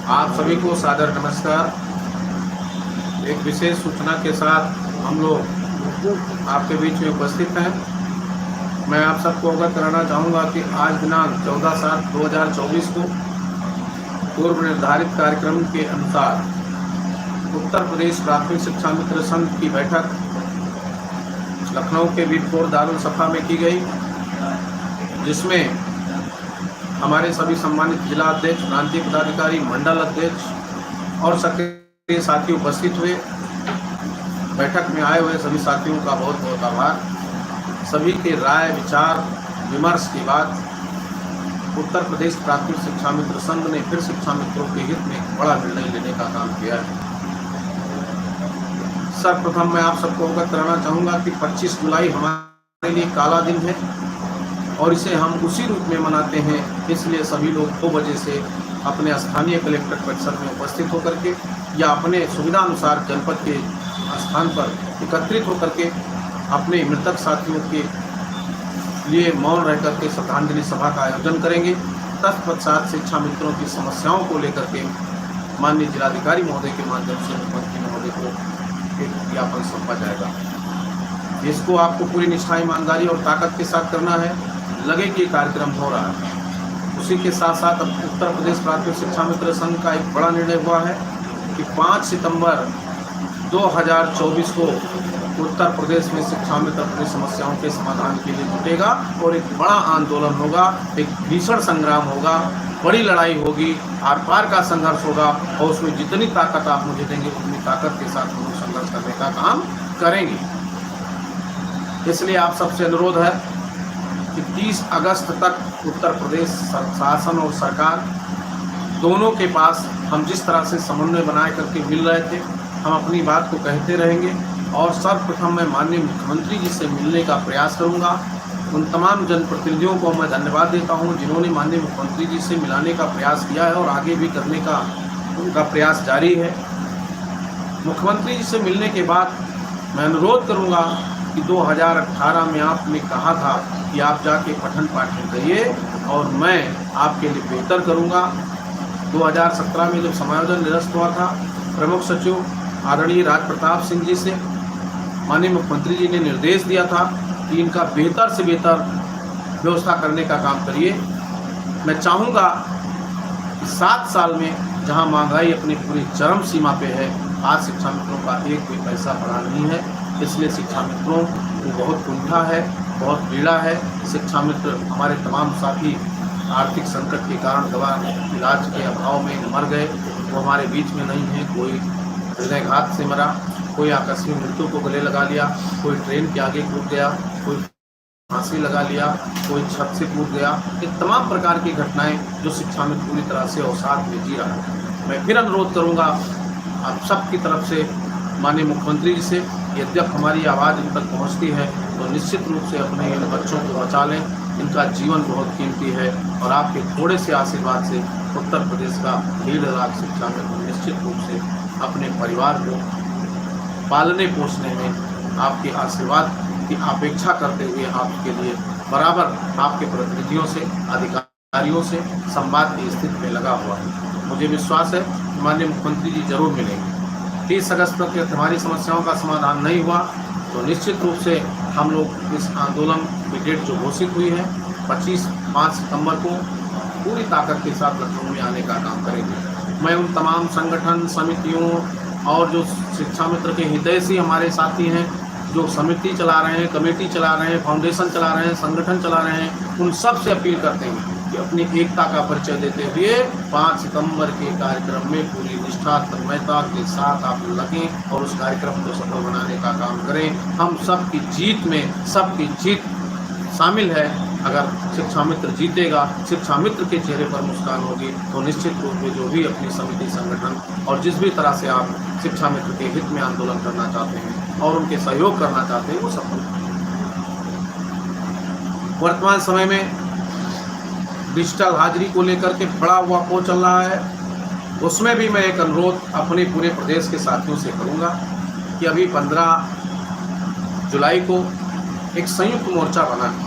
आप सभी को सादर नमस्कार। एक विशेष सूचना के साथ हम लोग आपके बीच में उपस्थित हैं। मैं आप सबको अवगत कराना चाहूँगा कि आज दिनांक 14/7/2024 को पूर्व निर्धारित कार्यक्रम के अनुसार उत्तर प्रदेश प्राथमिक शिक्षा मित्र संघ की बैठक लखनऊ के वीरपुर दारुल सफा में की गई, जिसमें हमारे सभी सम्मानित जिला अध्यक्ष, प्रांतीय पदाधिकारी, मंडल अध्यक्ष और सक्रिय साथी उपस्थित हुए। बैठक में आए हुए सभी साथियों का बहुत बहुत आभार। सभी के राय विचार विमर्श के बाद उत्तर प्रदेश प्राथमिक शिक्षा मित्र संघ ने फिर शिक्षा मित्रों के हित में एक बड़ा निर्णय लेने का काम किया है। सर्वप्रथम मैं आप सबको अवगत कराना चाहूँगा कि 25 जुलाई हमारे लिए काला दिन है और इसे हम उसी रूप में मनाते हैं। इसलिए सभी लोग 2 बजे से अपने स्थानीय कलेक्टर परिसर में उपस्थित होकर के या अपने सुविधा अनुसार जनपद के स्थान पर एकत्रित होकर के अपने मृतक साथियों के लिए मौन रह करके श्रद्धांजलि सभा का आयोजन करेंगे। तत्पश्चात शिक्षा मित्रों की समस्याओं को लेकर के माननीय जिलाधिकारी महोदय के माध्यम से मुख्यमंत्री महोदय को एक ज्ञापन सौंपा जाएगा। इसको आपको पूरी निष्ठा, ईमानदारी और ताकत के साथ करना है। लगे कि कार्यक्रम हो रहा है। उसी के साथ साथ अब उत्तर प्रदेश प्राथमिक शिक्षा मित्र संघ का एक बड़ा निर्णय हुआ है कि 5 सितंबर 2024 को उत्तर प्रदेश में शिक्षा मित्र अपनी समस्याओं के समाधान के लिए जुटेगा और एक बड़ा आंदोलन होगा, एक भीषण संग्राम होगा, बड़ी लड़ाई होगी, आर पार का संघर्ष होगा और उसमें जितनी ताकत आप मुझे देंगे उतनी ताकत के साथ हम लोग संघर्ष करने का काम करेंगे। इसलिए आप सबसे अनुरोध है कि 30 अगस्त तक उत्तर प्रदेश शासन और सरकार दोनों के पास हम जिस तरह से समन्वय बनाए करके मिल रहे थे, हम अपनी बात को कहते रहेंगे। और सर्वप्रथम मैं माननीय मुख्यमंत्री जी से मिलने का प्रयास करूंगा। उन तमाम जनप्रतिनिधियों को मैं धन्यवाद देता हूं जिन्होंने माननीय मुख्यमंत्री जी से मिलाने का प्रयास किया है और आगे भी करने का उनका प्रयास जारी है। मुख्यमंत्री जी से मिलने के बाद मैं अनुरोध करूंगा कि 2018 में आपने कहा था कि आप जाके पठन पाठन करिए और मैं आपके लिए बेहतर करूंगा। 2017 में जब समायोजन निरस्त हुआ था, प्रमुख सचिव आदरणीय राज प्रताप सिंह जी से माननीय मुख्यमंत्री जी ने निर्देश दिया था कि इनका बेहतर से बेहतर व्यवस्था करने का काम करिए। मैं चाहूँगा कि 7 साल में जहाँ महंगाई अपनी पूरी चरम सीमा पे है, आज शिक्षा मित्रों का एक भी पैसा बढ़ा नहीं है। इसलिए शिक्षा मित्रों को बहुत कुंठा है, बहुत पीड़ा है। शिक्षा मित्र हमारे तमाम साथी आर्थिक संकट के कारण दवा इलाज के अभाव में मर गए, वो हमारे बीच में नहीं है। कोई हृदयघात से मरा, कोई आकस्मिक मृत्यु को गले लगा लिया, कोई ट्रेन के आगे कूद गया, कोई फांसी लगा लिया, कोई छत से कूद गया। ये तमाम प्रकार की घटनाएं जो शिक्षा में पूरी तरह से अवसाद में जी रहा है। मैं फिर अनुरोध करूंगा आप सब की तरफ से माननीय मुख्यमंत्री जी से, यद्यप हमारी आवाज़ इन तक पहुंचती है तो निश्चित रूप से अपने इन बच्चों को बचा लें। इनका जीवन बहुत कीमती है और आपके थोड़े से आशीर्वाद से उत्तर प्रदेश का 1.5 लाख शिक्षा में निश्चित रूप से अपने परिवार को पालने पोषने में आपके आशीर्वाद की अपेक्षा करते हुए आपके लिए बराबर आपके प्रतिनिधियों से, अधिकारियों से संवाद की स्थिति में लगा हुआ है। मुझे विश्वास है कि माननीय मुख्यमंत्री जी जरूर मिलेंगे। 30 अगस्त तक हमारी समस्याओं का समाधान नहीं हुआ तो निश्चित रूप से हम लोग इस आंदोलन की डेट जो घोषित हुई है 5 सितंबर को पूरी ताकत के साथ लखनऊ में आने का काम करेंगे। मैं उन तमाम संगठन, समितियों और जो शिक्षा मित्र के हितैषी हमारे साथी हैं, जो समिति चला रहे हैं, कमेटी चला रहे हैं, फाउंडेशन चला रहे हैं, संगठन चला रहे हैं, उन सब से अपील करते हैं कि अपनी एकता का परिचय देते हुए 5 सितंबर के कार्यक्रम में पूरी निष्ठा, तन्मयता के साथ आप लगें और उस कार्यक्रम को सफल बनाने का काम करें। हम सबकी जीत में सबकी जीत शामिल है। अगर शिक्षा मित्र जीतेगा, शिक्षा मित्र के चेहरे पर मुस्कान होगी तो निश्चित रूप में जो भी अपनी समिति, संगठन और जिस भी तरह से आप शिक्षा मित्र के हित में आंदोलन करना चाहते हैं और उनके सहयोग करना चाहते हैं वो सफल। वर्तमान समय में डिजिटल हाजिरी को लेकर के बड़ा हुआ को चल रहा है, उसमें भी मैं एक अनुरोध अपने पूरे प्रदेश के साथियों से करूंगा कि अभी 15 जुलाई को एक संयुक्त मोर्चा बना है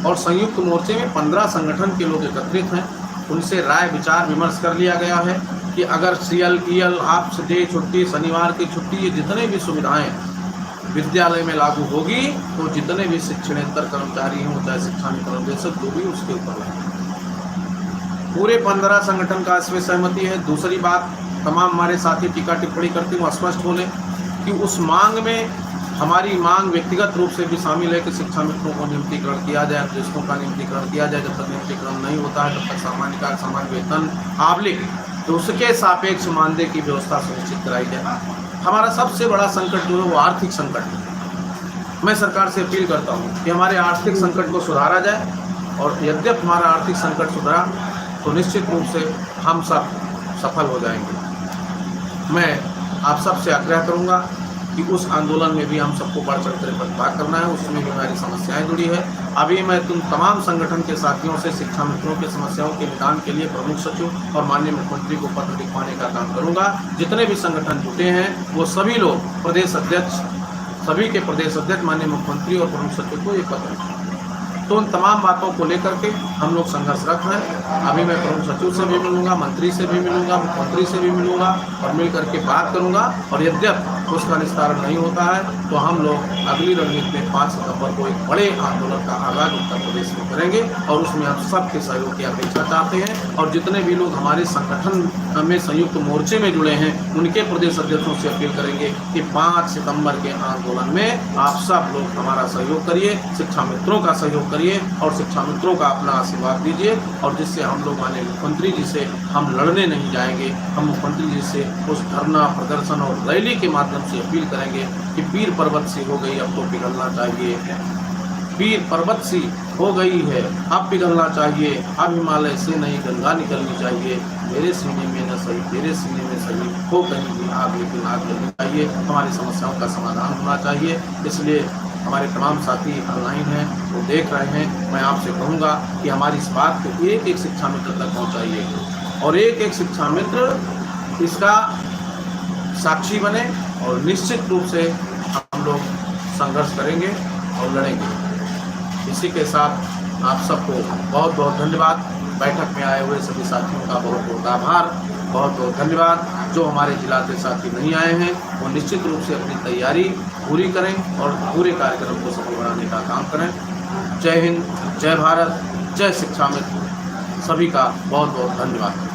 और संयुक्त मोर्चे में 15 संगठन के लोग एकत्रित हैं। उनसे राय विचार विमर्श कर लिया गया है कि अगर CL, EL, हाफ डे छुट्टी, शनिवार की छुट्टी, ये जितने भी सुविधाएं विद्यालय में लागू होगी तो जितने भी शिक्षणेतर कर्मचारी हों, चाहे शिक्षामित्र निदेशक, जो भी उसके ऊपर लगे। पूरे 15 संगठन का इसमें सहमति है। दूसरी बात, तमाम हमारे साथी टीका टिप्पणी करते हुए स्पष्ट बोले कि उस मांग में हमारी मांग व्यक्तिगत रूप से भी शामिल है कि शिक्षा मित्रों को नियुक्तिकरण किया जाए, अध्यक्षों का नियुक्तिकरण किया जाए। जब तक नियुक्तिकरण नहीं होता है तब तक सामान्य कार्य, सामान्य वेतन, आबलिक, तो उसके सापेक्ष मानदेय की व्यवस्था सुनिश्चित कराई जाए। हमारा सबसे बड़ा संकट जो है वो आर्थिक संकट है। मैं सरकार से अपील करता हूँ कि हमारे आर्थिक संकट को सुधारा जाए, और यद्यप हमारा आर्थिक संकट सुधरा तो निश्चित रूप से हम सब सफल हो जाएंगे। मैं आप सबसे आग्रह करूँगा कि उस आंदोलन में भी हम सबको बढ़ चढ़ कर भाग करना है, उसमें भी हमारी समस्याएं जुड़ी है। अभी मैं तुम तमाम संगठन के साथियों से शिक्षा मित्रों की समस्याओं के निदान के लिए प्रमुख सचिव और माननीय मुख्यमंत्री को पत्र लिखवाने का काम करूंगा। जितने भी संगठन जुटे हैं वो सभी लोग प्रदेश अध्यक्ष, सभी के प्रदेश अध्यक्ष, माननीय मुख्यमंत्री और प्रमुख सचिव को ये पत्र लिखें। तो उन तमाम बातों को लेकर के हम लोग संघर्षरत हैं। अभी मैं प्रमुख सचिव से भी मिलूंगा, मंत्री से भी मिलूंगा, मुख्यमंत्री से भी मिलूंगा और मिल करके बात करूंगा। और यद्यप उसका निस्तारण नहीं होता है तो हम लोग अगली रणनीति में 5 सितंबर को एक बड़े आंदोलन का आगाज उत्तर प्रदेश में करेंगे, और उसमें हम सबके सहयोग की अपेक्षा चाहते हैं। और जितने भी लोग हमारे संगठन में संयुक्त मोर्चे में जुड़े हैं उनके प्रदेश अध्यक्षों से अपील करेंगे कि 5 सितंबर के आंदोलन में आप सब लोग हमारा सहयोग करिए, शिक्षा मित्रों का सहयोग करिए और शिक्षा मित्रों का अपना आशीर्वाद दीजिए, और जिससे हम लोग माननीय मुख्यमंत्री जी से हम लड़ने नहीं जाएंगे। हम मुख्यमंत्री जी से उस धरना, प्रदर्शन और रैली के माध्यम से अपील करेंगे कि पीर पर्वत सी हो गई, अब तो पिघलना चाहिए। पीर पर्वत सी हो गई है, अब पिघलना चाहिए। अब हिमालय से नई गंगा निकलनी चाहिए। मेरे सीने में न सही, तेरे सीने में सही, हो कहीं भी आग, लेकिन आग लगनी चाहिए। हमारी समस्याओं का समाधान होना चाहिए। इसलिए हमारे तमाम साथी ऑनलाइन हैं, वो देख रहे हैं। मैं आपसे कहूँगा कि हमारी इस बात को एक एक शिक्षा मित्र तक पहुँचाइए, और एक एक शिक्षा मित्र इसका साक्षी बने, और निश्चित रूप से हम लोग संघर्ष करेंगे और लड़ेंगे। इसी के साथ आप सबको बहुत बहुत धन्यवाद। बैठक में आए हुए सभी साथियों का बहुत बहुत आभार, बहुत बहुत धन्यवाद। जो हमारे जिला के साथी नहीं आए हैं वो निश्चित रूप से अपनी तैयारी पूरी करें और पूरे कार्यक्रम को सफल बनाने का काम करें। जय हिंद, जय भारत, जय शिक्षा मित्र। सभी का बहुत बहुत धन्यवाद।